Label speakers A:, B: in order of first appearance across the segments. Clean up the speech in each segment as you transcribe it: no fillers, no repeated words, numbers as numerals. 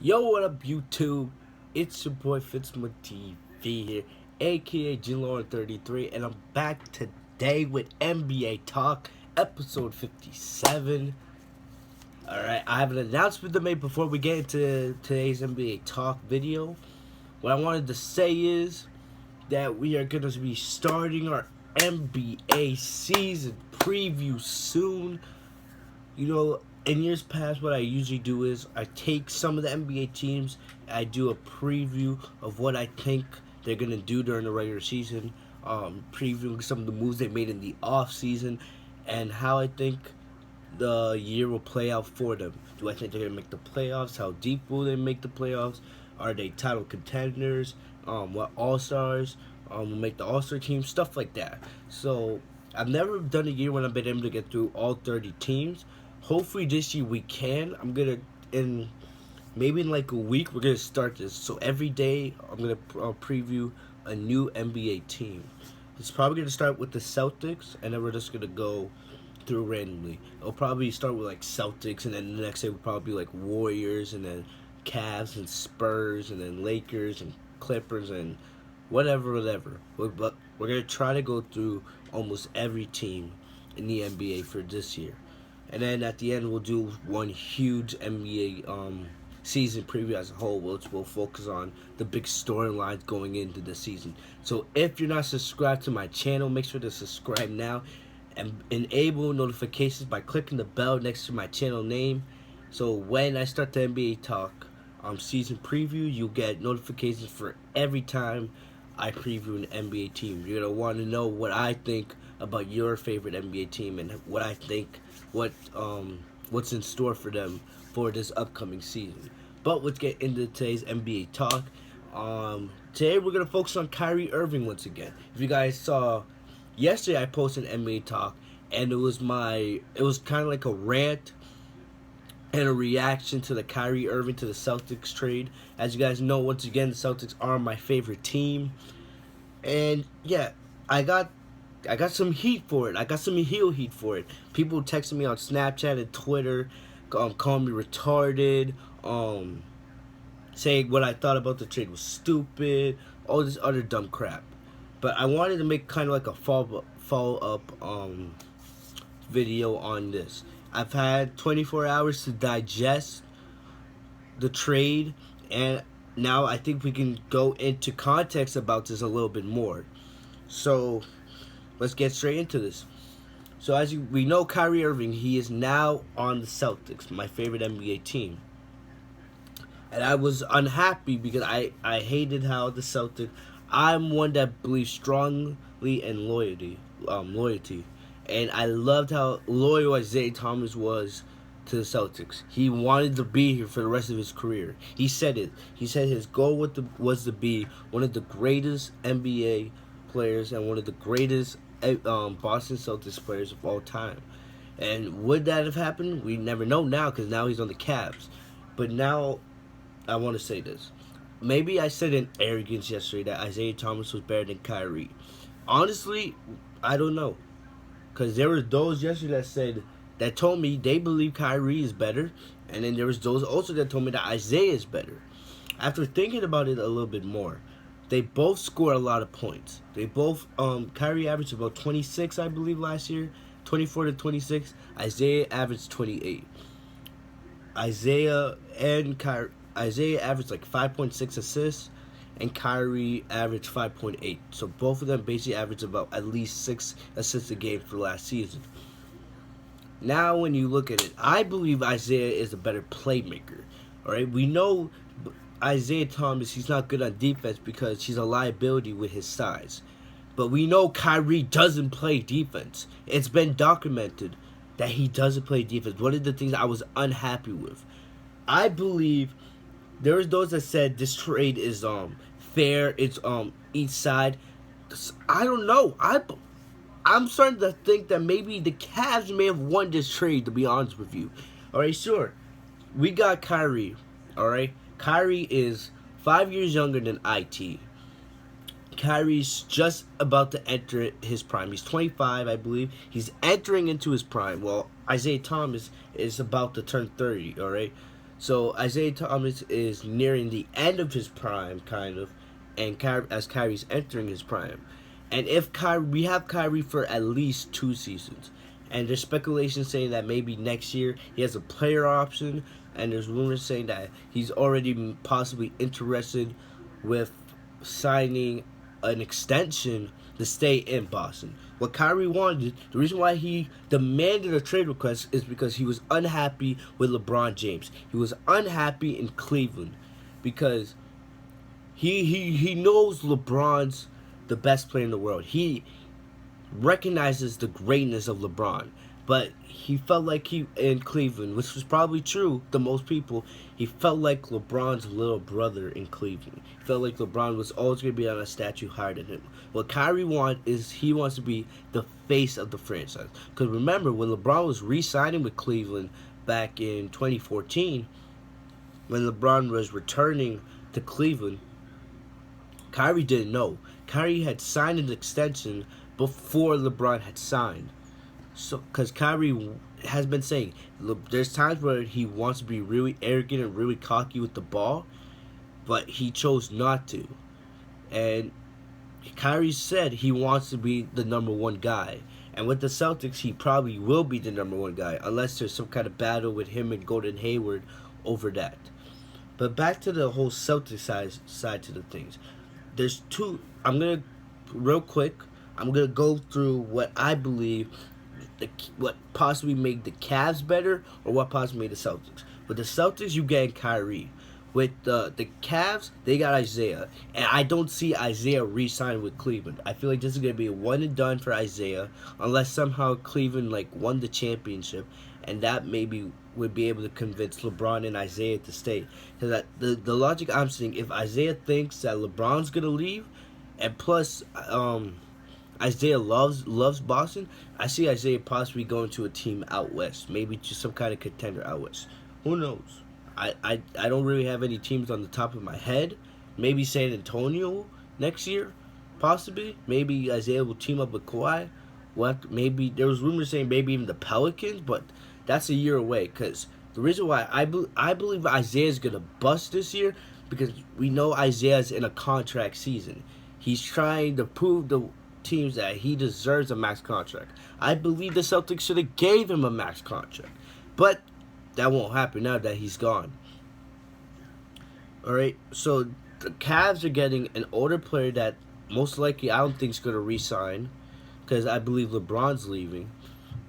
A: Yo, what up, YouTube? It's your boy Fitzma TV here, aka G-Lord33, and I'm back today with NBA Talk, episode 57. Alright, I have an announcement to make before we get into today's NBA Talk video. What I wanted to say is that we are going to be starting our NBA season preview soon. You know, in years past, what I usually do is I take some of the NBA teams, I do a preview of what I think they're going to do during the regular season, previewing some of the moves they made in the off season, and how I think the year will play out for them. Do I think they're going to make the playoffs? How deep will they make the playoffs? Are they title contenders? What all-stars will make the all-star team? Stuff like that. So I've never done a year when I've been able to get through all 30 teams. Hopefully this year we can. Maybe in like a week we're gonna start this. So every day I'm gonna preview a new NBA team. It's probably gonna start with the Celtics, and then we're just gonna go through randomly. It'll probably start with like Celtics, and then the next day will probably be like Warriors, and then Cavs and Spurs, and then Lakers and Clippers and whatever. But we're gonna try to go through almost every team in the NBA for this year. And then at the end, we'll do one huge NBA season preview as a whole, which will focus on the big storylines going into the season. So if you're not subscribed to my channel, make sure to subscribe now and enable notifications by clicking the bell next to my channel name. So when I start the NBA Talk season preview, you'll get notifications for every time I preview an NBA team. You're going to want to know what I think about your favorite NBA team and what I think what's in store for them for this upcoming season. But let's get into today's NBA Talk. Today we're going to focus on Kyrie Irving once again. If you guys saw, yesterday I posted an NBA Talk, and it was kind of like a rant and a reaction to the Kyrie Irving to the Celtics trade. As you guys know, once again, the Celtics are my favorite team. And yeah, I got some heat for it. I got some heel heat for it. People texting me on Snapchat and Twitter, calling me retarded, saying what I thought about the trade was stupid, all this other dumb crap. But I wanted to make kind of like a follow-up video on this. I've had 24 hours to digest the trade, and now I think we can go into context about this a little bit more. So let's get straight into this. So as we know, Kyrie Irving, he is now on the Celtics, my favorite NBA team. And I was unhappy because I hated how the Celtics, I'm one that believes strongly in loyalty. And I loved how loyal Isaiah Thomas was to the Celtics. He wanted to be here for the rest of his career. He said it. He said his goal was to be one of the greatest NBA players and one of the greatest Boston Celtics players of all time. And would that have happened? We never know now, because now he's on the Cavs. But now I want to say this. Maybe I said in arrogance yesterday that Isaiah Thomas was better than Kyrie. Honestly, I don't know. Because there were those yesterday that told me they believe Kyrie is better. And then there was those also that told me that Isaiah is better. After thinking about it a little bit more, they both score a lot of points. They both, Kyrie averaged about 26, I believe, last year. 24 to 26. Isaiah averaged 28. Isaiah averaged like 5.6 assists, and Kyrie averaged 5.8. So both of them basically averaged about at least 6 assists a game for last season. Now when you look at it, I believe Isaiah is a better playmaker. Alright, we know Isaiah Thomas, he's not good on defense because he's a liability with his size. But we know Kyrie doesn't play defense. It's been documented that he doesn't play defense. One of the things I was unhappy with. I believe there was those that said this trade is fair, it's each side. I don't know. I'm starting to think that maybe the Cavs may have won this trade, to be honest with you. Alright, sure. We got Kyrie. Alright? Kyrie is 5 years younger than IT. Kyrie's just about to enter his prime. He's 25, I believe. He's entering into his prime. Well, Isaiah Thomas is about to turn 30, alright? So Isaiah Thomas is nearing the end of his prime, kind of, and as Kyrie's entering his prime. And if we have Kyrie for at least 2 seasons, and there's speculation saying that maybe next year he has a player option, and there's rumors saying that he's already possibly interested with signing an extension to stay in Boston. What Kyrie wanted, the reason why he demanded a trade request is because he was unhappy with LeBron James. He was unhappy in Cleveland because he knows LeBron's the best player in the world. He recognizes the greatness of LeBron, but he felt like he in Cleveland, which was probably true to most people, he felt like LeBron's little brother in Cleveland. He felt like LeBron was always going to be on a statue higher than him. What Kyrie wants is he wants to be the face of the franchise. Because remember, when LeBron was re-signing with Cleveland back in 2014, when LeBron was returning to Cleveland, Kyrie didn't know. Kyrie had signed an extension before LeBron had signed. So, because Kyrie has been saying, look, there's times where he wants to be really arrogant and really cocky with the ball, but he chose not to. And Kyrie said he wants to be the number one guy. And with the Celtics, he probably will be the number one guy, unless there's some kind of battle with him and Gordon Hayward over that. But back to the whole Celtics side to the things. There's two. Real quick, I'm going to go through what I believe what possibly made the Cavs better or what possibly made the Celtics. With the Celtics, you get Kyrie. With the Cavs, they got Isaiah. And I don't see Isaiah re-signing with Cleveland. I feel like this is going to be a one and done for Isaiah unless somehow Cleveland won the championship, and that maybe would be able to convince LeBron and Isaiah to stay. Because the logic I'm seeing, if Isaiah thinks that LeBron's going to leave, and plus Isaiah loves Boston, I see Isaiah possibly going to a team out west, maybe to some kind of contender out west. Who knows? I don't really have any teams on the top of my head. Maybe San Antonio next year, possibly. Maybe Isaiah will team up with Kawhi. Maybe there was rumors saying maybe even the Pelicans, but that's a year away. Because the reason why I believe Isaiah is gonna bust this year, because we know Isaiah's in a contract season. He's trying to prove the teams that he deserves a max contract. I believe the Celtics should have gave him a max contract, but that won't happen now that he's gone. Alright, so the Cavs are getting an older player that most likely I don't think is going to re-sign, because I believe LeBron's leaving.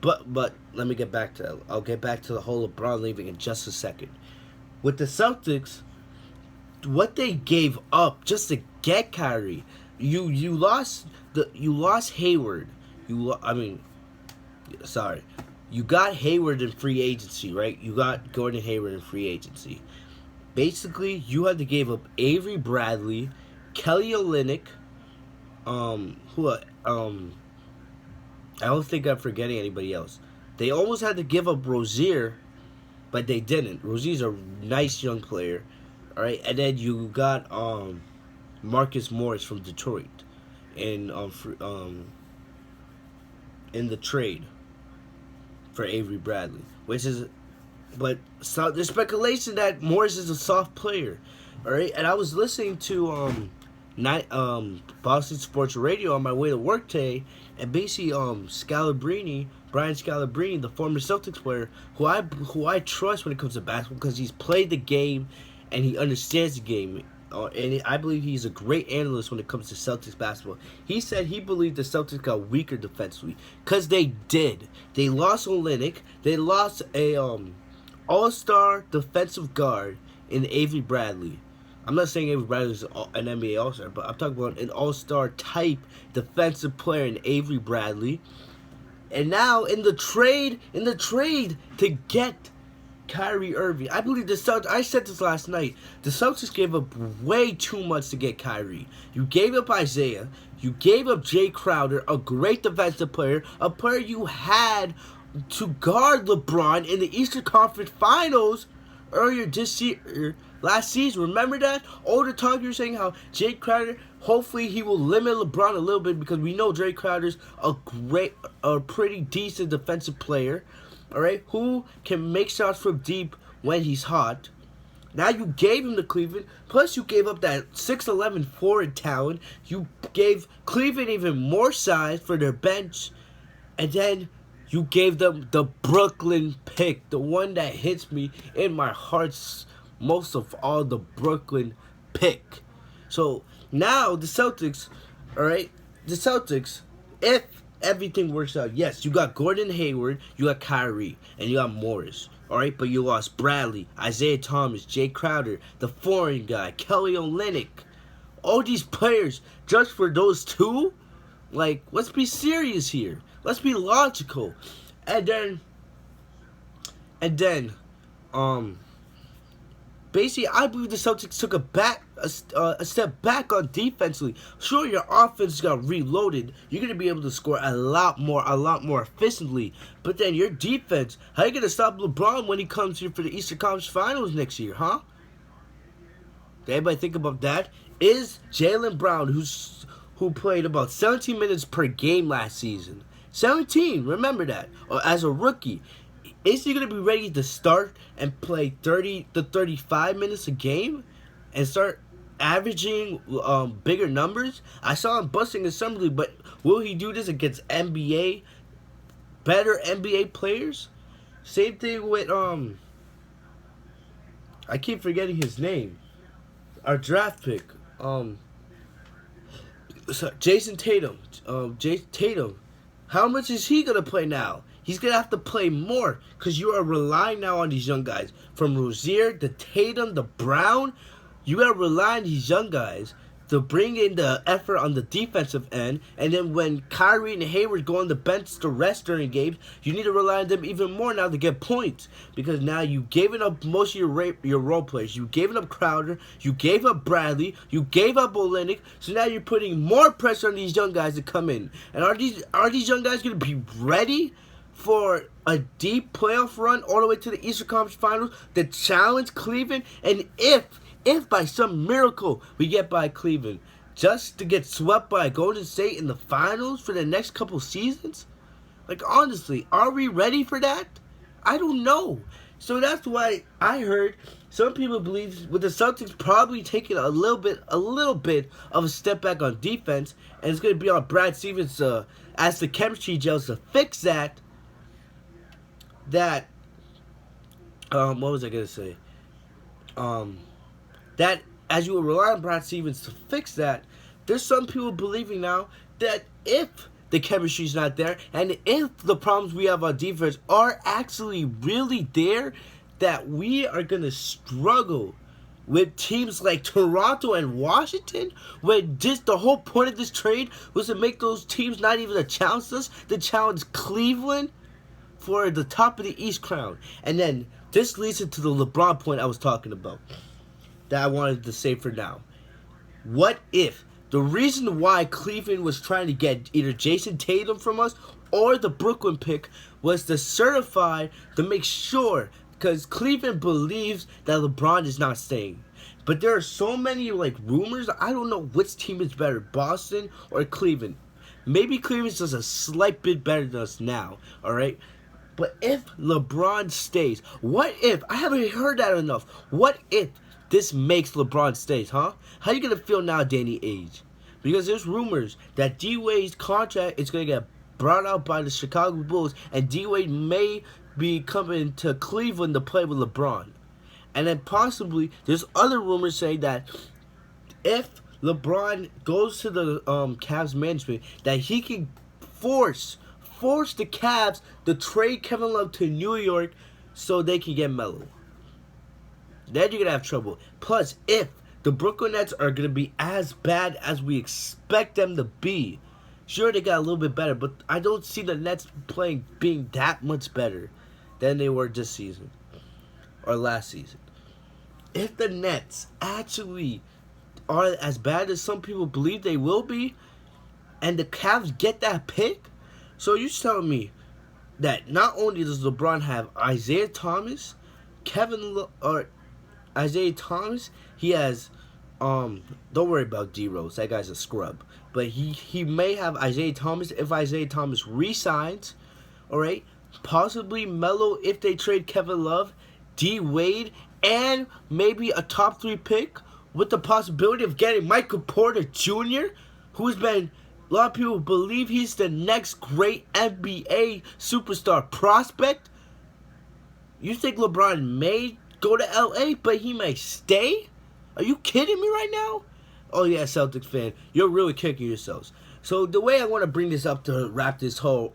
A: But let me get back to that. I'll get back to the whole LeBron leaving in just a second. With the Celtics, what they gave up just to get Kyrie, you lost Hayward. You got Hayward in free agency, right? You got Gordon Hayward in free agency. Basically, you had to give up Avery Bradley, Kelly Olynyk, I don't think I'm forgetting anybody else. They almost had to give up Rozier, but they didn't. Rozier's a nice young player, all right. And then you got Marcus Morris from Detroit in the trade for Avery Bradley, but there's speculation that Morris is a soft player, all right. And I was listening to Boston Sports Radio on my way to work today, and basically Brian Scalabrine, the former Celtics player, who I trust when it comes to basketball because he's played the game and he understands the game. And I believe he's a great analyst when it comes to Celtics basketball. He said he believed the Celtics got weaker defensively because they did. They lost Olynyk. They lost a all-star defensive guard in Avery Bradley. I'm not saying Avery Bradley is an NBA all-star, but I'm talking about an all-star type defensive player in Avery Bradley. And now in the trade to get Kyrie Irving, I believe the Celtics, I said this last night, the Celtics gave up way too much to get Kyrie. You gave up Isaiah, you gave up Jay Crowder, a great defensive player, a player you had to guard LeBron in the Eastern Conference Finals earlier this year, last season. Remember that? All the time you were saying how Jay Crowder, hopefully he will limit LeBron a little bit because we know Jay Crowder's a pretty decent defensive player. All right, who can make shots from deep when he's hot. Now you gave him to Cleveland, plus you gave up that 6'11" forward talent. You gave Cleveland even more size for their bench, and then you gave them the Brooklyn pick, the one that hits me in my heart most of all, the Brooklyn pick. So now the Celtics, all right, the Celtics, if everything works out, yes, you got Gordon Hayward, you got Kyrie, and you got Morris. All right, but you lost Bradley, Isaiah Thomas, Jay Crowder, the foreign guy, Kelly Olynyk. All these players just for those two? Like, let's be serious here. Let's be logical. And then, basically, I believe the Celtics took a step back on defensively. Sure, your offense got reloaded. You're gonna be able to score a lot more efficiently. But then your defense, how you gonna stop LeBron when he comes here for the Eastern Conference Finals next year, huh? Did anybody think about that? Is Jaylen Brown, who played about 17 minutes per game last season, 17, remember that, as a rookie, is he going to be ready to start and play 30 to 35 minutes a game and start averaging bigger numbers? I saw him busting in summer league, but will he do this against better NBA players? Same thing with I keep forgetting his name. Our draft pick, Jason Tatum. Tatum. How much is he gonna play now? He's going to have to play more because you are relying now on these young guys. From Rozier, to Tatum, to Brown, you got to rely on these young guys to bring in the effort on the defensive end. And then when Kyrie and Hayward go on the bench to rest during games, you need to rely on them even more now to get points. Because now you've given up most of your role players. You've given up Crowder. You gave up Bradley. You gave up Olynyk. So now you're putting more pressure on these young guys to come in. And are these young guys going to be ready for a deep playoff run all the way to the Eastern Conference Finals to challenge Cleveland? And if by some miracle we get by Cleveland, just to get swept by Golden State in the finals for the next couple seasons? Like, honestly, are we ready for that? I don't know. So that's why I heard some people believe with the Celtics probably taking a little bit of a step back on defense, and it's going to be on Brad Stevens as the chemistry gels to fix that. What was I gonna say? That as you rely on Brad Stevens to fix that, there's some people believing now that if the chemistry's not there, and if the problems we have on defense are actually really there, that we are gonna struggle with teams like Toronto and Washington, when just the whole point of this trade was to make those teams not even to challenge us, to challenge Cleveland for the top of the East crown. And then this leads into the LeBron point I was talking about that I wanted to say for now. What if the reason why Cleveland was trying to get either Jason Tatum from us or the Brooklyn pick was to certify, to make sure, because Cleveland believes that LeBron is not staying. But there are so many rumors, I don't know which team is better, Boston or Cleveland. Maybe Cleveland's just a slight bit better than us now, alright? But if LeBron stays, what if, I haven't heard that enough, what if this makes LeBron stays, huh? How you going to feel now, Danny Ainge? Because there's rumors that D-Wade's contract is going to get brought out by the Chicago Bulls, and D-Wade may be coming to Cleveland to play with LeBron. And then possibly, there's other rumors saying that if LeBron goes to the Cavs management, that he can force the Cavs to trade Kevin Love to New York so they can get Melo. Then you're going to have trouble. Plus, if the Brooklyn Nets are going to be as bad as we expect them to be, sure, they got a little bit better, but I don't see the Nets being that much better than they were this season or last season. If the Nets actually are as bad as some people believe they will be, and the Cavs get that pick, so you're telling me that not only does LeBron have Isaiah Thomas, Isaiah Thomas, he has, don't worry about D-Rose, that guy's a scrub. But he may have Isaiah Thomas if Isaiah Thomas re-signs, alright? Possibly Melo if they trade Kevin Love, D-Wade, and maybe a top 3 pick with the possibility of getting Michael Porter Jr., who's been, a lot of people believe he's the next great NBA superstar prospect. You think LeBron may go to LA, but he may stay? Are you kidding me right now? Oh yeah, Celtics fan, you're really kicking yourselves. So the way I want to bring this up to wrap this whole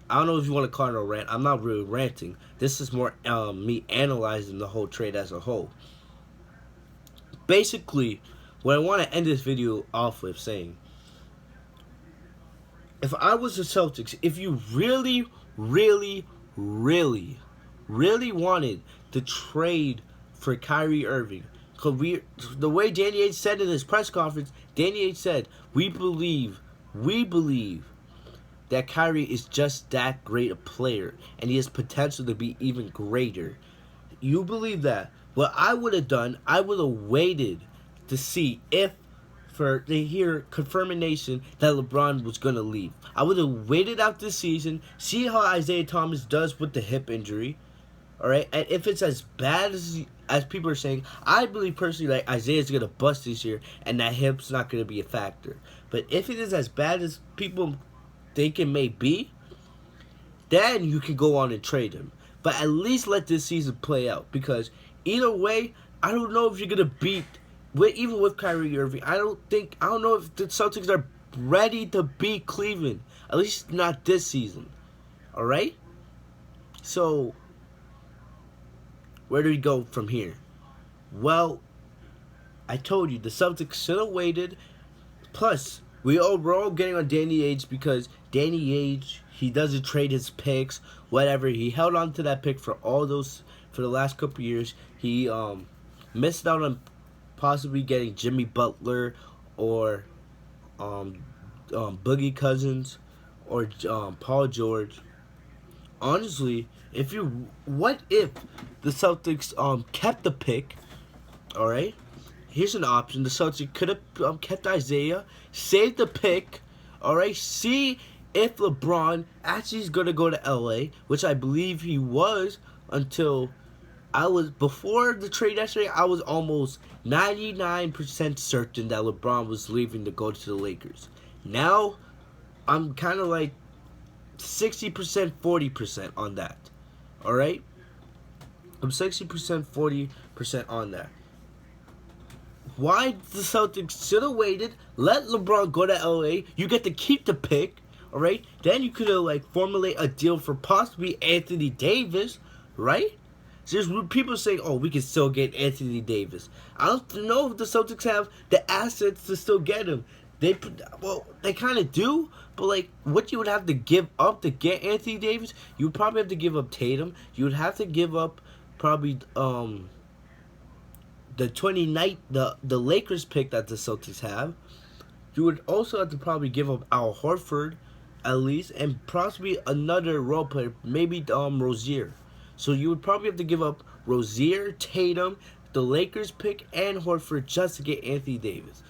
A: I don't know if you want to call it a rant. I'm not really ranting. This is more me analyzing the whole trade as a whole. Basically, what I want to end this video off with saying, if I was the Celtics, if you really, really, really, really wanted to trade for Kyrie Irving, because the way Danny Ainge said in his press conference, Danny Ainge said, we believe that Kyrie is just that great a player, and he has potential to be even greater. You believe that? What I would have done, I would have waited to see if, to hear confirmation that LeBron was going to leave. I would have waited out this season, see how Isaiah Thomas does with the hip injury. Alright, and if it's as bad as people are saying, I believe personally that Isaiah's going to bust this year, and that hip's not going to be a factor. But if it is as bad as people think it may be, then you can go on and trade him. But at least let this season play out, because either way, I don't know if you're going to beat, even with Kyrie Irving, I don't know if the Celtics are ready to beat Cleveland. At least not this season. Alright? So, where do we go from here? Well, I told you, the Celtics should have waited. Plus, we're all getting on Danny Ainge because Danny Ainge, he doesn't trade his picks, whatever. He held on to that pick for the last couple of years. He missed out on possibly getting Jimmy Butler or Boogie Cousins or Paul George. Honestly, what if the Celtics kept the pick? All right, here's an option. The Celtics could have kept Isaiah, saved the pick. All right, see if LeBron actually is gonna go to LA, which I believe he was until before the trade yesterday. I was almost 99% certain that LeBron was leaving to go to the Lakers. Now, I'm kind of like 60%, 40% on that. Alright? I'm 60%, 40% on that. Why the Celtics should have waited, let LeBron go to LA, you get to keep the pick, alright? Then you could have formulate a deal for possibly Anthony Davis, right? So there's people saying, oh, we can still get Anthony Davis. I don't know if the Celtics have the assets to still get him. They kind of do, but what you would have to give up to get Anthony Davis, you would probably have to give up Tatum. You would have to give up probably the Lakers pick that the Celtics have. You would also have to probably give up Al Horford, at least, and possibly another role player, maybe Rozier. So you would probably have to give up Rozier, Tatum, the Lakers pick, and Horford just to get Anthony Davis.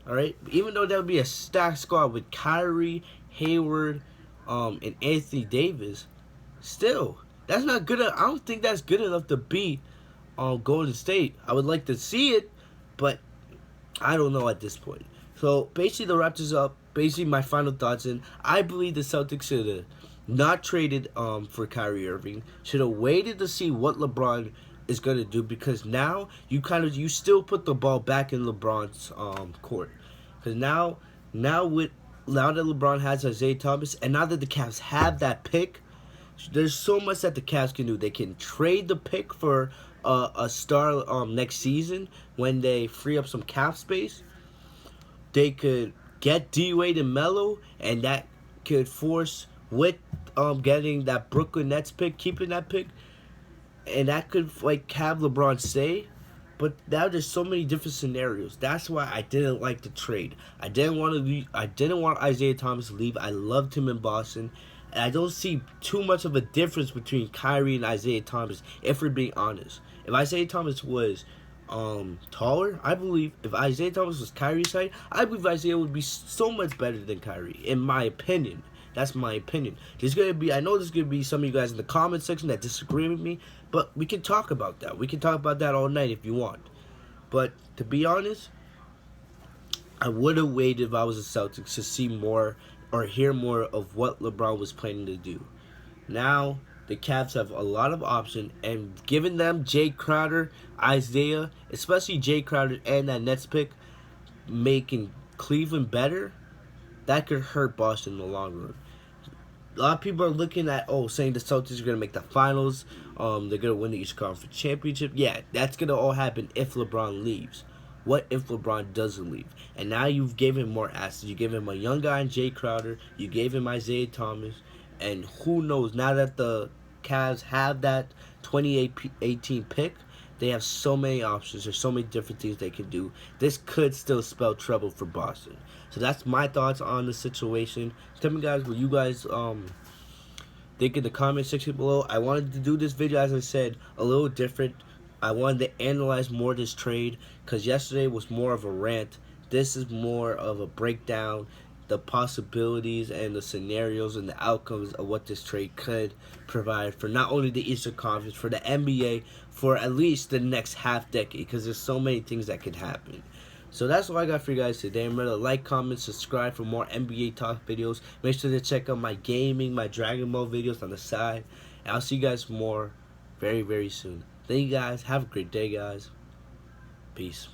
A: Alright? Even though that would be a stacked squad with Kyrie, Hayward, and Anthony Davis, still, that's not good. I don't think that's good enough to beat Golden State. I would like to see it, but I don't know at this point. So, basically, to wrap this up, basically my final thoughts, and I believe the Celtics should have not traded for Kyrie Irving. Should have waited to see what LeBron is going to do, because now you still put the ball back in LeBron's court. Because now that LeBron has Isaiah Thomas, and now that the Cavs have that pick, there's so much that the Cavs can do. They can trade the pick for a star next season when they free up some cap space. They could get D-Wade and Melo, and that could force with getting that Brooklyn Nets pick, keeping that pick, and that could have LeBron stay. But now there's so many different scenarios. That's why I didn't like the trade. I didn't want Isaiah Thomas to leave. I loved him in Boston. And I don't see too much of a difference between Kyrie and Isaiah Thomas, if we're being honest. If Isaiah Thomas was taller, I believe if Isaiah Thomas was Kyrie's height, I believe Isaiah would be so much better than Kyrie, in my opinion. That's my opinion. I know there's gonna be some of you guys in the comment section that disagree with me, but we can talk about that. We can talk about that all night if you want. But to be honest, I would have waited if I was a Celtics to see more or hear more of what LeBron was planning to do. Now the Cavs have a lot of options, and giving them Jay Crowder, Isaiah, especially Jay Crowder and that Nets pick, making Cleveland better, that could hurt Boston in the long run. A lot of people are looking at saying the Celtics are gonna make the finals. They're gonna win the Eastern Conference Championship. Yeah, that's gonna all happen if LeBron leaves. What if LeBron doesn't leave? And now you've given him more assets. You gave him a young guy in Jay Crowder. You gave him Isaiah Thomas. And who knows, now that the Cavs have that 2018 pick, they have so many options. There's so many different things they can do. This could still spell trouble for Boston. So that's my thoughts on the situation. Tell me, guys, what you guys think in the comment section below. I wanted to do this video, as I said, a little different. I wanted to analyze more this trade because yesterday was more of a rant. This is more of a breakdown, the possibilities and the scenarios and the outcomes of what this trade could provide for not only the Eastern Conference, for the NBA, for at least the next half decade, because there's so many things that could happen. So that's all I got for you guys today. Remember to like, comment, subscribe for more NBA talk videos. Make sure to check out my gaming, my Dragon Ball videos on the side. And I'll see you guys more very, very soon. Thank you guys. Have a great day, guys. Peace.